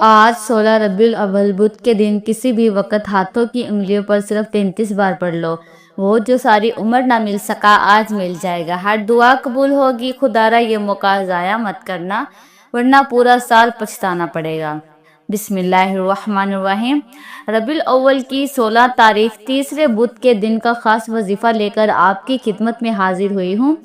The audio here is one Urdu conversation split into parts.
آج 16 ربیع الاول بدھ کے دن کسی بھی وقت ہاتھوں کی انگلیوں پر صرف 33 بار پڑھ لو، وہ جو ساری عمر نہ مل سکا آج مل جائے گا۔ ہر دعا قبول ہوگی۔ خدارا یہ موقع ضائع مت کرنا ورنہ پورا سال پچھتانا پڑے گا۔ بسم اللہ الرحمن الرحیم۔ ربیع الاول کی 16 تاریخ تیسرے بدھ کے دن کا خاص وظیفہ لے کر آپ کی خدمت میں حاضر ہوئی ہوں،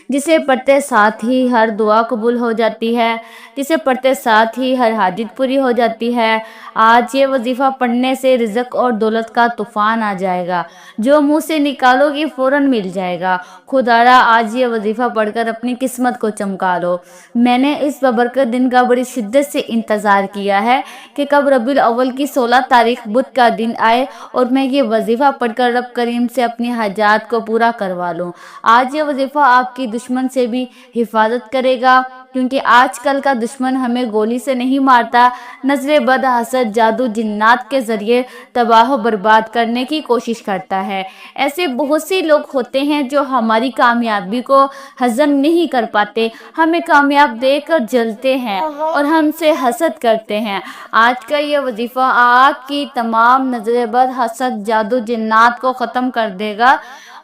جسے پڑھتے ساتھ ہی ہر دعا قبول ہو جاتی ہے، جسے پڑھتے ساتھ ہی ہر حاجت پوری ہو جاتی ہے۔ آج یہ وظیفہ پڑھنے سے رزق اور دولت کا طوفان آ جائے گا، جو منہ سے نکالو گی فوراً مل جائے گا۔ خدارا آج یہ وظیفہ پڑھ کر اپنی قسمت کو چمکا لو۔ میں نے اس بابرکت دن کا بڑی شدت سے انتظار کیا ہے کہ کب ربیع الاول کی 16 تاریخ بدھ کا دن آئے اور میں یہ وظیفہ پڑھ کر رب کریم سے اپنی حاجات کو پورا کروا لوں۔ آج یہ وظیفہ آپ کی دشمن سے بھی حفاظت کرے گا، کیونکہ آج کل کا دشمن ہمیں گولی سے نہیں مارتا، نظر بد، حسد، جادو، جنات کے ذریعے تباہ و برباد کرنے کی کوشش کرتا ہے۔ ایسے بہت سے لوگ ہوتے ہیں جو ہماری کامیابی کو ہضم نہیں کر پاتے، ہمیں کامیاب دیکھ کر جلتے ہیں اور ہم سے حسد کرتے ہیں۔ آج کا یہ وظیفہ آپ کی تمام نظر بد، حسد، جادو، جنات کو ختم کر دے گا،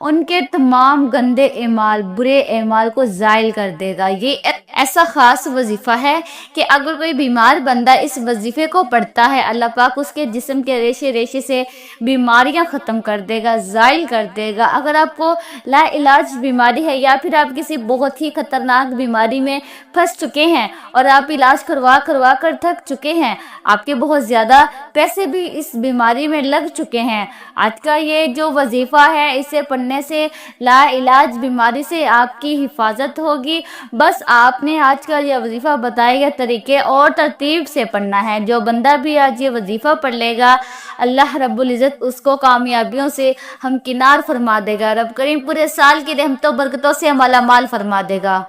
ان کے تمام گندے اعمال، برے اعمال کو زائل کر دے گا۔ یہ ایسا خاص وظیفہ ہے کہ اگر کوئی بیمار بندہ اس وظیفے کو پڑھتا ہے، اللہ پاک اس کے جسم کے ریشے ریشے سے بیماریاں ختم کر دے گا، زائل کر دے گا۔ اگر آپ کو لا علاج بیماری ہے یا پھر آپ کسی بہت ہی خطرناک بیماری میں پھنس چکے ہیں اور آپ علاج کروا کر تھک چکے ہیں، آپ کے بہت زیادہ پیسے بھی اس بیماری میں لگ چکے ہیں، آج کا یہ جو وظیفہ ہے اسے پڑھنے سے لا علاج بیماری سے آپ کی حفاظت ہوگی۔ بس آپ نے آج کا یہ وظیفہ بتائے گئے طریقے اور ترتیب سے پڑھنا ہے۔ جو بندہ بھی آج یہ وظیفہ پڑھ لے گا، اللہ رب العزت اس کو کامیابیوں سے ہمکنار فرما دے گا۔ رب کریم پورے سال کی رحمتوں برکتوں سے مالا مال فرما دے گا۔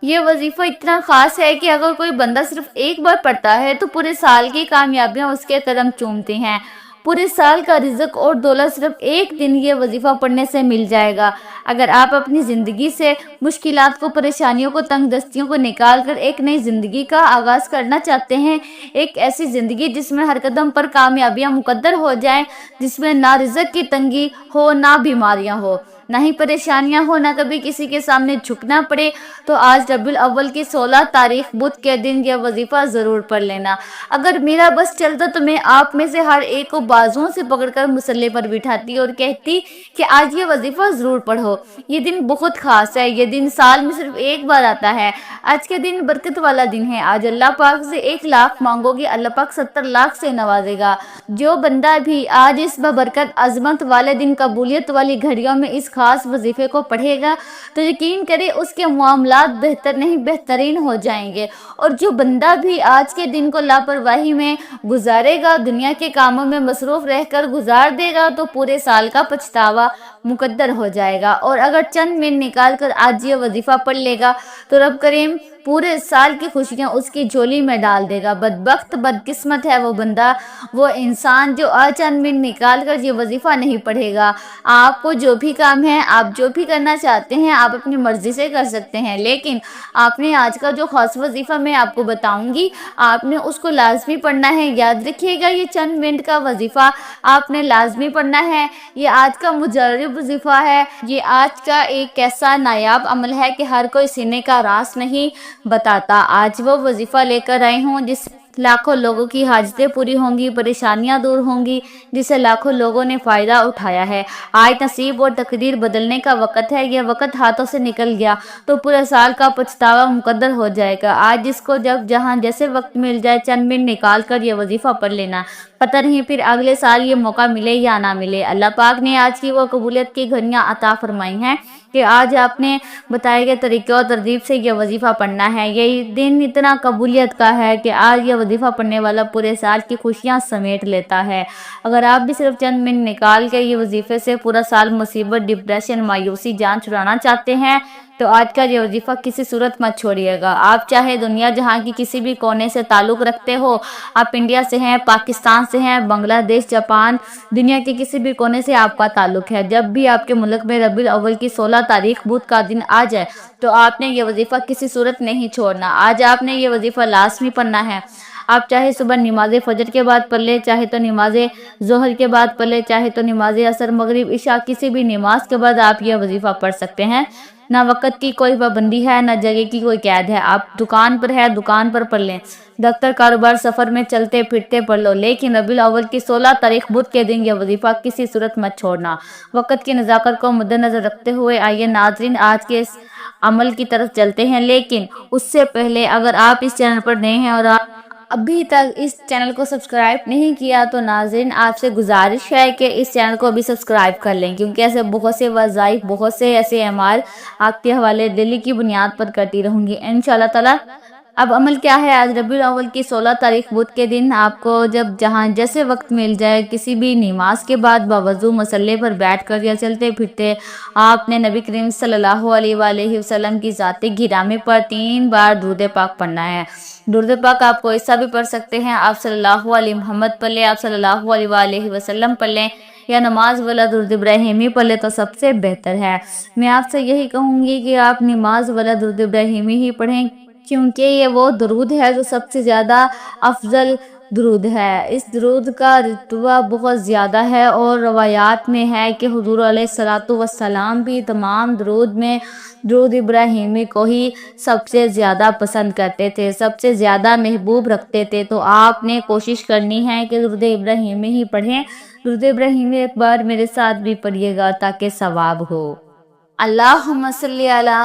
یہ وظیفہ اتنا خاص ہے کہ اگر کوئی بندہ صرف ایک بار پڑھتا ہے تو پورے سال کی کامیابیاں اس کے قدم چومتی ہیں۔ پورے سال کا رزق اور دولت صرف ایک دن یہ وظیفہ پڑھنے سے مل جائے گا۔ اگر آپ اپنی زندگی سے مشکلات کو، پریشانیوں کو، تنگ دستیوں کو نکال کر ایک نئی زندگی کا آغاز کرنا چاہتے ہیں، ایک ایسی زندگی جس میں ہر قدم پر کامیابیاں مقدر ہو جائیں، جس میں نہ رزق کی تنگی ہو، نہ بیماریاں ہو، نہ ہی پریشانیاں ہو، نہ کبھی کسی کے سامنے جھکنا پڑے، تو آج ربیع الاول کی 16 تاریخ بدھ کے دن یہ وظیفہ ضرور پڑھ لینا۔ اگر میرا بس چلتا تو میں آپ میں سے ہر ایک کو بازوؤں سے پکڑ کر مصلے پر بٹھاتی اور کہتی کہ آج یہ وظیفہ ضرور پڑھو۔ یہ دن بہت خاص ہے، یہ دن سال میں صرف ایک بار آتا ہے۔ آج کے دن برکت والا دن ہے۔ آج اللہ پاک سے 1 لاکھ مانگو گے، اللہ پاک 70 لاکھ سے نوازے گا۔ جو بندہ بھی آج اس ببرکت عظمت والے دن، قبولیت والی گھڑیوں میں اس خاص وظیفے کو پڑھے گا تو یقین کرے اس کے معاملات بہتر نہیں بہترین ہو جائیں گے۔ اور جو بندہ بھی آج کے دن کو لاپرواہی میں گزارے گا، دنیا کے کاموں میں مصروف رہ کر گزار دے گا، تو پورے سال کا پچھتاوا مقدر ہو جائے گا۔ اور اگر چند منٹ نکال کر آج یہ وظیفہ پڑھ لے گا تو رب کریم پورے سال کی خوشیاں اس کی جھولی میں ڈال دے گا۔ بدبخت، بدقسمت ہے وہ بندہ، وہ انسان جو آج چند منٹ نکال کر یہ وظیفہ نہیں پڑھے گا۔ آپ کو جو بھی کام ہے، آپ جو بھی کرنا چاہتے ہیں، آپ اپنی مرضی سے کر سکتے ہیں، لیکن آپ نے آج کا جو خاص وظیفہ میں آپ کو بتاؤں گی، آپ نے اس کو لازمی پڑھنا ہے۔ یاد رکھیے گا، یہ چند منٹ کا وظیفہ آپ نے لازمی پڑھنا ہے۔ یہ آج کا مجرب وظیفہ ہے۔ یہ آج کا ایک ایسا نایاب عمل ہے کہ ہر کوئی سینے کا راز نہیں بتاتا۔ آج وہ وظیفہ لے کر آئی ہوں جس سے لاکھوں لوگوں کی حاجتیں پوری ہوں گی، پریشانیاں دور ہوں گی، جس سے لاکھوں لوگوں نے فائدہ اٹھایا ہے۔ آج نصیب اور تقدیر بدلنے کا وقت ہے۔ یہ وقت ہاتھوں سے نکل گیا تو پورے سال کا پچھتاوا مقدر ہو جائے گا۔ آج جس کو جب جہاں جیسے وقت مل جائے، چند منٹ نکال کر یہ وظیفہ پڑھ لینا، پتہ نہیں پھر اگلے سال یہ موقع ملے یا نہ ملے۔ اللہ پاک نے آج کی وہ قبولیت کی گھڑیاں عطا فرمائی ہیں کہ آج آپ نے بتائے گئے طریقے اور ترتیب سے یہ وظیفہ پڑھنا ہے۔ یہ دن اتنا قبولیت کا ہے کہ آج یہ وظیفہ پڑھنے والا پورے سال کی خوشیاں سمیٹ لیتا ہے۔ اگر آپ بھی صرف چند منٹ نکال کے یہ وظیفے سے پورا سال مصیبت، ڈپریشن، مایوسی، جان چھڑانا چاہتے ہیں تو آج کا یہ وظیفہ کسی صورت مت چھوڑیے گا۔ آپ چاہے دنیا جہاں کی کسی بھی کونے سے تعلق رکھتے ہو، آپ انڈیا سے ہیں، پاکستان سے ہیں، بنگلہ دیش، جاپان، دنیا کے کسی بھی کونے سے آپ کا تعلق ہے، جب بھی آپ کے ملک میں ربیع الاول کی 16 تاریخ بدھ کا دن آ جائے تو آپ نے یہ وظیفہ کسی صورت نہیں چھوڑنا۔ آج آپ نے یہ وظیفہ لازمی پڑھنا ہے۔ آپ چاہے صبح نماز فجر کے بعد پڑھ لیں، چاہے تو نماز ظہر کے بعد پڑھ لیں، چاہے تو نماز عصر مغرب عشاء کسی بھی نماز کے بعد آپ یہ وظیفہ پڑھ سکتے ہیں۔ نہ وقت کی کوئی پابندی ہے، نہ جگہ کی کوئی قید ہے، آپ دکان پر ہے دکان پر پڑھ لیں، دفتر کاروبار سفر میں چلتے پھرتے پڑھ لو، لیکن ربیع الاول کی 16 تاریخ بدھ کے دن یہ وظیفہ کسی صورت مت چھوڑنا۔ وقت کی نزاکت کو مد نظر رکھتے ہوئے آئیے ناظرین آج کے اس عمل کی طرف چلتے ہیں، لیکن اس سے پہلے اگر آپ اس چینل پر نئے ہیں اور آپ ابھی تک اس چینل کو سبسکرائب نہیں کیا تو ناظرین آپ سے گزارش ہے کہ اس چینل کو بھی سبسکرائب کر لیں، کیونکہ ایسے بہت سے وظائف، بہت سے ایسے اعمال آپ کے حوالے ڈیلی کی بنیاد پر کرتی رہوں گی انشاءاللہ تعالی۔ اب عمل کیا ہے؟ آج ربیع الاول کی 16 تاریخ بدھ کے دن آپ کو جب جہاں جیسے وقت مل جائے کسی بھی نماز کے بعد باوضو مصلی پر بیٹھ کر یا چلتے پھرتے آپ نے نبی کریم صلی اللہ علیہ وآلہ وسلم کی ذات گرامی پر 3 بار درود پاک پڑھنا ہے۔ درود پاک آپ کو ایسا بھی پڑھ سکتے ہیں، آپ صلی اللہ علیہ محمد پڑھ لیں، آپ صلی اللہ علیہ وآلہ وسلم پڑھ لیں، یا نماز والا درود ابراہیمی پڑھ لیں تو سب سے بہتر ہے۔ میں آپ سے یہی کہوں گی کہ آپ نماز والا درود ابراہیمی ہی پڑھیں، کیونکہ یہ وہ درود ہے جو سب سے زیادہ افضل درود ہے۔ اس درود کا رتبہ بہت زیادہ ہے اور روایات میں ہے کہ حضور علیہ الصلوۃ والسلام بھی تمام درود میں درود ابراہیمی کو ہی سب سے زیادہ پسند کرتے تھے، سب سے زیادہ محبوب رکھتے تھے، تو آپ نے کوشش کرنی ہے کہ درود ابراہیمی ہی پڑھیں۔ درود ابراہیمی ایک بار میرے ساتھ بھی پڑھیے گا تاکہ ثواب ہو۔ اللہم صلی علی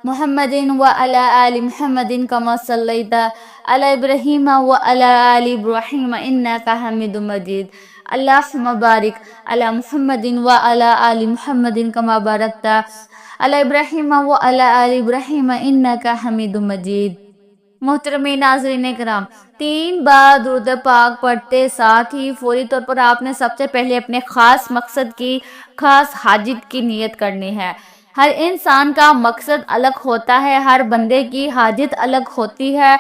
محمد وعلی آل محمد کما صلیت علی ابراہیم وعلی آل ابراہیم انک حمید مجید۔ اللہم بارک علی محمد وعلی آل محمد کما بارکت علی ابراہیم وعلی آل ابراہیم انک حمید مجید۔ محترمین ناظرین کرام، 3 بار درود پاک پڑھتے ساتھ ہی فوری طور پر آپ نے سب سے پہلے اپنے خاص مقصد کی، خاص حاجت کی نیت کرنی ہے۔ ہر انسان کا مقصد الگ ہوتا ہے، ہر بندے کی حاجت الگ ہوتی ہے۔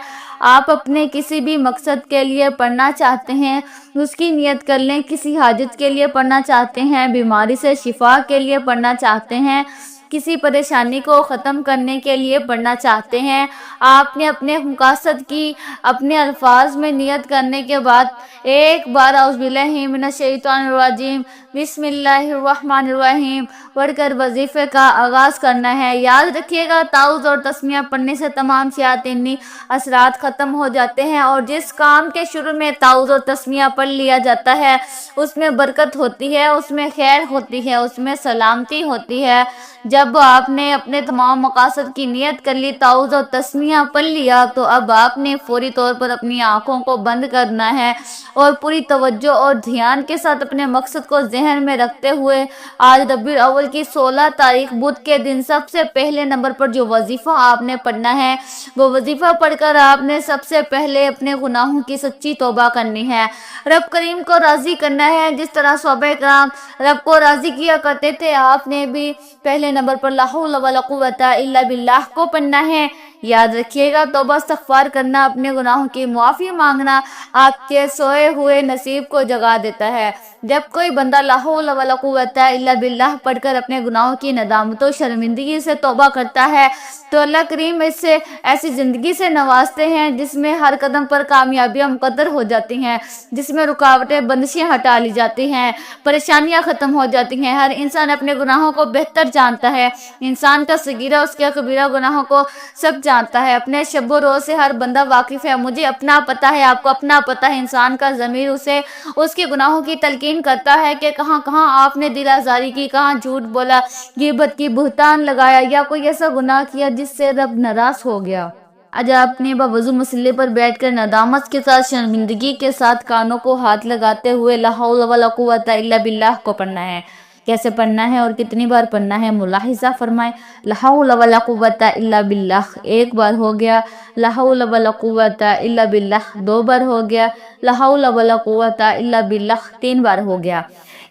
آپ اپنے کسی بھی مقصد کے لیے پڑھنا چاہتے ہیں، اس کی نیت کر لیں۔ کسی حاجت کے لیے پڑھنا چاہتے ہیں، بیماری سے شفا کے لیے پڑھنا چاہتے ہیں، کسی پریشانی کو ختم کرنے کے لیے پڑھنا چاہتے ہیں، آپ نے اپنے مقاصد کی اپنے الفاظ میں نیت کرنے کے بعد ایک بار اعوذ باللہ من الشیطان الرجیم بسم اللہ الرحمن الرحیم پڑھ کر وظیفے کا آغاز کرنا ہے۔ یاد رکھیے گا تعوذ اور تسمیہ پڑھنے سے تمام شیاطینی اثرات ختم ہو جاتے ہیں، اور جس کام کے شروع میں تعوذ اور تسمیہ پڑھ لیا جاتا ہے اس میں برکت ہوتی ہے، اس میں خیر ہوتی ہے، اس میں سلامتی ہوتی ہے۔ جب آپ نے اپنے تمام مقاصد کی نیت کر لی، تعوذ اور تسمیہ پڑھ لیا، تو اب آپ نے فوری طور پر اپنی آنکھوں کو بند کرنا ہے اور پوری توجہ اور دھیان کے ساتھ اپنے مقصد کو ذہن میں رکھتے ہوئے آج ربیع الاول کی 16 تاریخ بدھ کے دن سب سے پہلے نمبر پر جو وظیفہ آپ نے پڑھنا ہے، وہ وظیفہ پڑھ کر آپ نے سب سے پہلے اپنے گناہوں کی سچی توبہ کرنی ہے، رب کریم کو راضی کرنا ہے۔ جس طرح صحابہ کرام رب کو راضی کیا کرتے تھے، آپ نے بھی پہلے نمبر پر لا حول ولا قوت الا باللہ کو پڑھنا ہے۔ یاد رکھیے گا توبہ استغفار کرنا، اپنے گناہوں کی معافی مانگنا آپ کے سوئے ہوئے نصیب کو جگا دیتا ہے۔ جب کوئی بندہ لا حول ولا قوت الا باللہ پڑھ کر اپنے گناہوں کی ندامت و شرمندگی سے توبہ کرتا ہے تو اللہ کریم اس سے ایسی زندگی سے نوازتے ہیں جس میں ہر قدم پر کامیابیاں مقدر ہو جاتی ہیں، جس میں رکاوٹیں بندشیں ہٹا لی جاتی ہیں، پریشانیاں ختم ہو جاتی ہیں۔ ہر انسان اپنے گناہوں کو بہتر جانتا ہے، انسان کا صغیرہ اس کے کبیرہ گناہوں کو سب جانتا ہے، اپنے شب و روز سے ہر بندہ واقف ہے۔ مجھے اپنا پتہ ہے، آپ کو اپنا پتہ ہے، انسان کا ضمیر اسے اس کے گناہوں کی تلقین کرتا ہے کہ کہاں کہاں آپ نے دل آزاری کی، کہاں جھوٹ بولا، غیبت کی، بہتان لگایا، یا کوئی ایسا گناہ کیا جس سے رب ناراض ہو گیا۔ آج آپ نے باوضو مصلی پر بیٹھ کر ندامت کے ساتھ، شرمندگی کے ساتھ کانوں کو ہاتھ لگاتے ہوئے لا حول ولا قوت الا باللہ کو پڑھنا ہے۔ کیسے پڑھنا ہے اور کتنی بار پڑھنا ہے ملاحظہ فرمائیں۔ لا حول ولا قوت الا باللہ ایک بار ہو گیا، لا حول ولا قوت الا باللہ 2 بار ہو گیا، لا حول ولا قوت الا باللہ 3 بار ہو گیا۔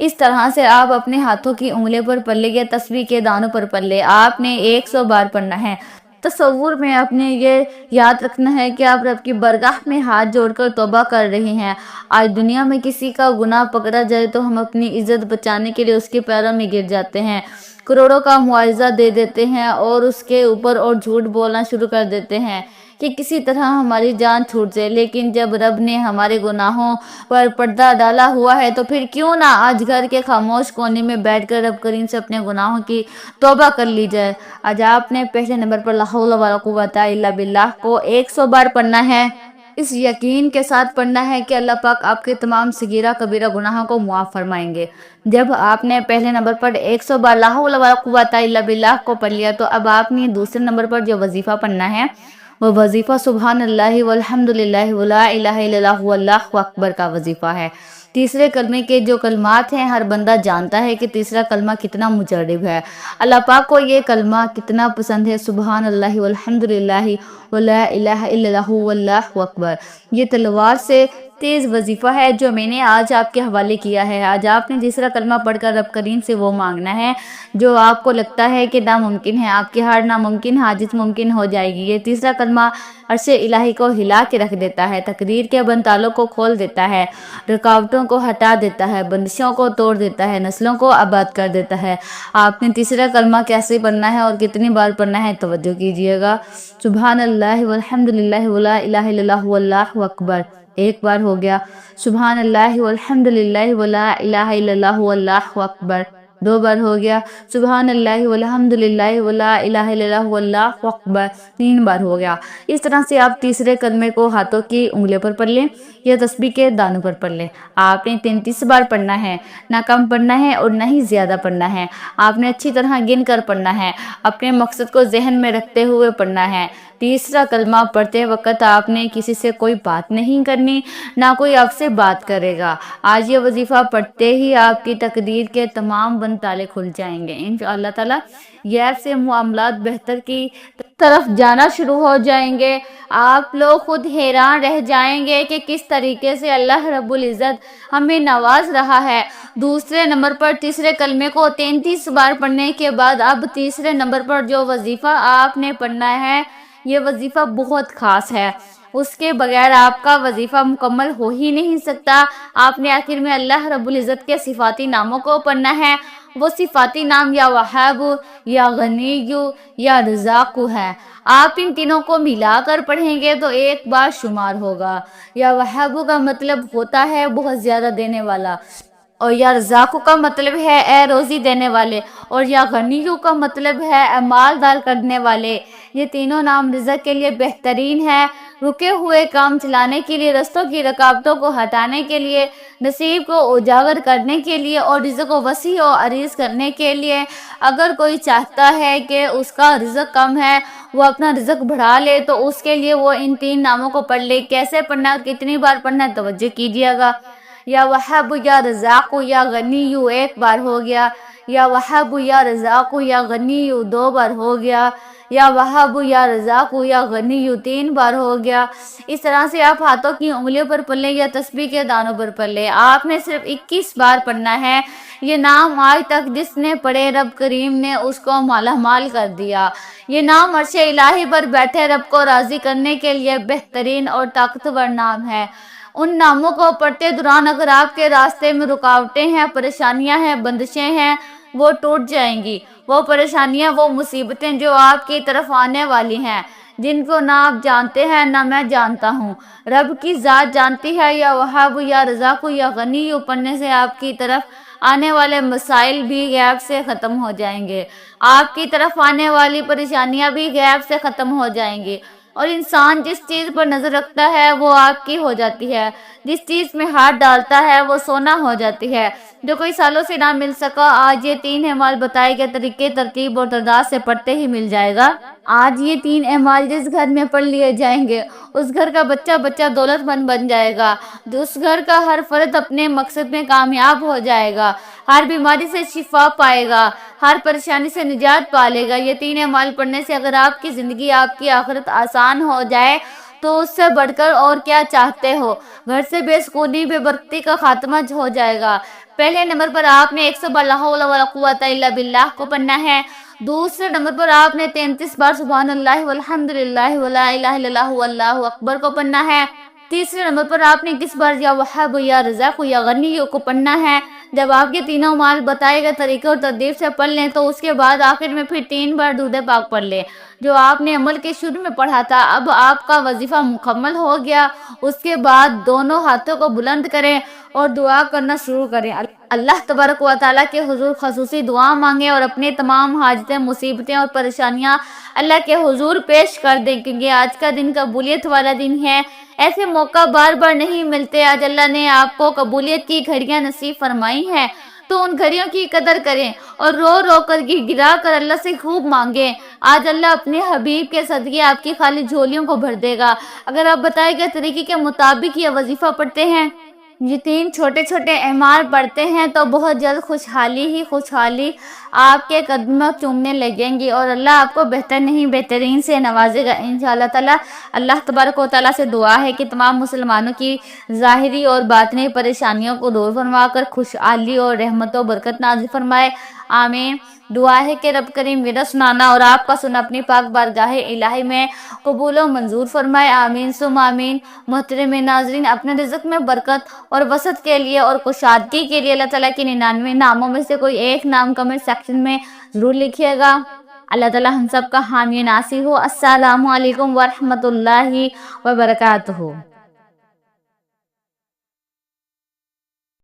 اس طرح سے آپ اپنے ہاتھوں کی انگلیوں پر پڑھ لیں یا تسبیح کے دانوں پر پڑھ لیں، آپ نے 100 بار پڑھنا ہے۔ تصور میں آپ نے یہ یاد رکھنا ہے کہ آپ رب کی بارگاہ میں ہاتھ جوڑ کر توبہ کر رہے ہیں۔ آج دنیا میں کسی کا گناہ پکڑا جائے تو ہم اپنی عزت بچانے کے لیے اس کے پیروں میں گر جاتے ہیں، کروڑوں کا معاوضہ دے دیتے ہیں اور اس کے اوپر اور جھوٹ بولنا شروع کر دیتے ہیں۔ کہ کسی طرح ہماری جان چھوٹ جائے، لیکن جب رب نے ہمارے گناہوں پر پردہ ڈالا ہوا ہے تو پھر کیوں نہ آج گھر کے خاموش کونے میں بیٹھ کر رب کریم سے اپنے گناہوں کی توبہ کر لی جائے۔ آج آپ نے پہلے نمبر پر لا حول ولا قوت الا باللہ کو 100 بار پڑھنا ہے، اس یقین کے ساتھ پڑھنا ہے کہ اللہ پاک آپ کے تمام صغیرہ کبیرہ گناہوں کو معاف فرمائیں گے۔ جب آپ نے پہلے نمبر پر 100 بار لا حول ولا قوت الا باللہ کو پڑھ لیا تو اب آپ نے دوسرے نمبر پر جو وظیفہ پڑھنا ہے وہ وظیفہ سبحان اللہ والحمد للہ ولا الہ الا اللہ واللہ اکبر کا وظیفہ ہے۔ تیسرے کلمے کے جو کلمات ہیں ہر بندہ جانتا ہے کہ تیسرا کلمہ کتنا مجرب ہے، اللہ پاک کو یہ کلمہ کتنا پسند ہے، سبحان اللہ والحمد للہ ولا الہ الا اللہ واللہ اکبر۔ یہ تلوار سے تیز وظیفہ ہے جو میں نے آج آپ کے حوالے کیا ہے۔ آج آپ نے تیسرا کلمہ پڑھ کر رب کریم سے وہ مانگنا ہے جو آپ کو لگتا ہے کہ ناممکن ہے، آپ کی ہر ناممکن حاجت ممکن ہو جائے گی۔ یہ تیسرا کلمہ عرش الہی کو ہلا کے رکھ دیتا ہے، تقدیر کے بند تالوں کو کھول دیتا ہے، رکاوٹوں کو ہٹا دیتا ہے، بندشوں کو توڑ دیتا ہے، نسلوں کو آباد کر دیتا ہے۔ آپ نے تیسرا کلمہ کیسے پڑھنا ہے اور کتنی بار پڑھنا ہے توجہ کیجیے گا۔ سبحان اللہ والحمد للہ ولا الہ الا اللہ واللہ اکبر، ایک بار ہو گیا۔ سبحان اللہ والحمد للہ ولا الہ الا اللہ واللہ اکبر، دو بار ہو گیا۔ سبحان اللہ والحمد للہ ولا الہ الا اللہ واللہ اکبر، تین بار ہو گیا۔ اس طرح سے آپ تیسرے کلمے کو ہاتھوں کی انگلیوں پر پڑھ لیں یا تسبیح کے دانوں پر پڑھ لیں۔ آپ نے 33 بار پڑھنا ہے، نہ کم پڑھنا ہے اور نہ ہی زیادہ پڑھنا ہے۔ آپ نے اچھی طرح گن کر پڑھنا ہے، اپنے مقصد کو ذہن میں رکھتے ہوئے پڑھنا ہے۔ تیسرا کلمہ پڑھتے وقت آپ نے کسی سے کوئی بات نہیں کرنی، نہ کوئی آپ سے بات کرے گا۔ آج یہ وظیفہ پڑھتے ہی آپ کی تقدیر کے تمام بند تالے کھل جائیں گے انشاءاللہ تعالی۔ غیب سے معاملات بہتر کی طرف جانا شروع ہو جائیں گے۔ آپ لوگ خود حیران رہ جائیں گے کہ کس طریقے سے اللہ رب العزت ہمیں نواز رہا ہے۔ دوسرے نمبر پر تیسرے کلمے کو 33 بار پڑھنے کے بعد اب تیسرے نمبر پر جو وظیفہ آپ نے پڑھنا ہے یہ وظیفہ بہت خاص ہے، اس کے بغیر آپ کا وظیفہ مکمل ہو ہی نہیں سکتا۔ آپ نے آخر میں اللہ رب العزت کے صفاتی ناموں کو پڑھنا ہے۔ وہ صفاتی نام یا وہاب، یا غنی، یا رزاق ہے۔ آپ ان تینوں کو ملا کر پڑھیں گے تو ایک بار شمار ہوگا۔ یا وہاب کا مطلب ہوتا ہے بہت زیادہ دینے والا، اور یا رزاق کا مطلب ہے اے روزی دینے والے، اور یا غنی کا مطلب ہے اے مالدار کرنے والے۔ یہ تینوں نام رزق کے لیے بہترین ہے، رکے ہوئے کام چلانے کے لیے، رستوں کی رکاوٹوں کو ہٹانے کے لیے، نصیب کو اجاگر کرنے کے لیے، اور رزق کو وسیع و عریض کرنے کے لیے۔ اگر کوئی چاہتا ہے کہ اس کا رزق کم ہے وہ اپنا رزق بڑھا لے تو اس کے لیے وہ ان تین ناموں کو پڑھ لے۔ کیسے پڑھنا اور کتنی بار پڑھنا ہے توجہ کیجیے گا۔ یا وہاب، یا رزاق، یا غنی، ایک بار ہو گیا۔ یا وہاب، یا رزاق، یا غنی، دو بار ہو گیا۔ یا وہاب، یا رزاق، یا غنی، تین بار ہو گیا۔ اس طرح سے آپ ہاتھوں کی انگلیوں پر پڑھ لیں یا تسبیح کے دانوں پر پڑھ لیں۔ آپ نے صرف 21 بار پڑھنا ہے۔ یہ نام آج تک جس نے پڑھے رب کریم نے اس کو مالا مال کر دیا۔ یہ نام عرش الہی پر بیٹھے رب کو راضی کرنے کے لیے بہترین اور طاقتور نام ہے۔ ان ناموں کو پڑھتے دوران اگر آپ کے راستے میں رکاوٹیں ہیں، پریشانیاں ہیں، بندشیں ہیں، وہ ٹوٹ جائیں گی۔ وہ پریشانیاں، وہ مصیبتیں جو آپ کی طرف آنے والی ہیں، جن کو نہ آپ جانتے ہیں نہ میں جانتا ہوں، رب کی ذات جانتی ہے۔ یا وہاب، یا رزاق، یا غنی پڑھنے سے آپ کی طرف آنے والے مسائل بھی غیب سے ختم ہو جائیں گے، آپ کی طرف آنے والی پریشانیاں بھی غیب سے ختم ہو جائیں گی، اور انسان جس چیز پر نظر رکھتا ہے وہ آپ کی ہو جاتی ہے، جس چیز میں ہاتھ ڈالتا ہے وہ سونا ہو جاتی ہے۔ جو کوئی سالوں سے نہ مل سکا آج یہ تین اعمال بتائے گئے طریقے، ترتیب اور تعداد سے پڑھتے ہی مل جائے گا۔ آج یہ تین اعمال جس گھر میں پڑھ لیے جائیں گے اس گھر کا بچہ دولت مند بن جائے گا، اس گھر کا ہر فرد اپنے مقصد میں کامیاب ہو جائے گا، ہر بیماری سے شفا پائے گا، ہر پریشانی سے نجات پا لے گا۔ یہ تین اعمال پڑھنے سے اگر آپ کی زندگی، آپ کی آخرت آسان ہو جائے تو اس سے بڑھ کر اور کیا چاہتے ہو؟ گھر سے بے سکونی، بے برکتی کا خاتمہ ہو جائے گا۔ پہلے نمبر پر آپ نے 100 بار لا حول ولا قوت الا باللہ کو پڑھنا ہے۔ دوسرے نمبر پر آپ نے 33 بار سبحان اللہ والحمد للہ ولا الہ الا اللہ واللہ اکبر کو پڑھنا ہے۔ تیسرے نمبر پر آپ نے 21 بار یا وہاب، یا رزاق، یا غنی کو پڑھنا ہے۔ جب آپ کے تینوں مال بتائے گئے طریقے اور ترتیب سے پڑھ لیں تو اس کے بعد آخر میں پھر 3 بار درود پاک پڑھ لیں جو آپ نے عمل کے شروع میں پڑھا تھا۔ اب آپ کا وظیفہ مکمل ہو گیا۔ اس کے بعد دونوں ہاتھوں کو بلند کریں اور دعا کرنا شروع کریں۔ اللہ تبارک و تعالیٰ کے حضور خصوصی دعا مانگیں اور اپنے تمام حاجتیں، مصیبتیں اور پریشانیاں اللہ کے حضور پیش کر دیں، کیونکہ آج کا دن قبولیت والا دن ہے۔ ایسے موقع بار بار نہیں ملتے۔ آج اللہ نے آپ کو قبولیت کی گھڑیاں نصیب فرمائی ہیں تو ان گھڑیوں کی قدر کریں اور رو رو کر گڑا کر اللہ سے خوب مانگیں۔ آج اللہ اپنے حبیب کے صدقے آپ کی خالی جھولیوں کو بھر دے گا اگر آپ بتائے گئے طریقے کے مطابق یہ وظیفہ پڑھتے ہیں۔ یہ 3 چھوٹے چھوٹے اعمال پڑھتے ہیں تو بہت جلد خوشحالی آپ کے قدموں چومنے لگیں گی اور اللہ آپ کو بہتر نہیں بہترین سے نوازے گا انشاءاللہ تعالی۔ اللہ تبارک و تعالیٰ سے دعا ہے کہ تمام مسلمانوں کی ظاہری اور باطنی پریشانیوں کو دور فرما کر خوشحالی اور رحمت و برکت نازل فرمائے، آمین۔ دعا ہے کہ رب کریم میرا سنانا اور آپ کا سننا اپنی پاک بارگاہ الہی میں قبول و منظور فرمائے، آمین ثم آمین۔ محترم ناظرین، اپنے رزق میں برکت اور وسعت کے لیے اور کشادگی کے لیے اللہ تعالیٰ کے 99 ناموں میں سے کوئی ایک نام کمنٹ سیکشن میں ضرور لکھیے گا۔ اللہ تعالیٰ ہم سب کا حامی ناصر ہو۔ السلام علیکم ورحمۃ اللہ وبرکاتہ۔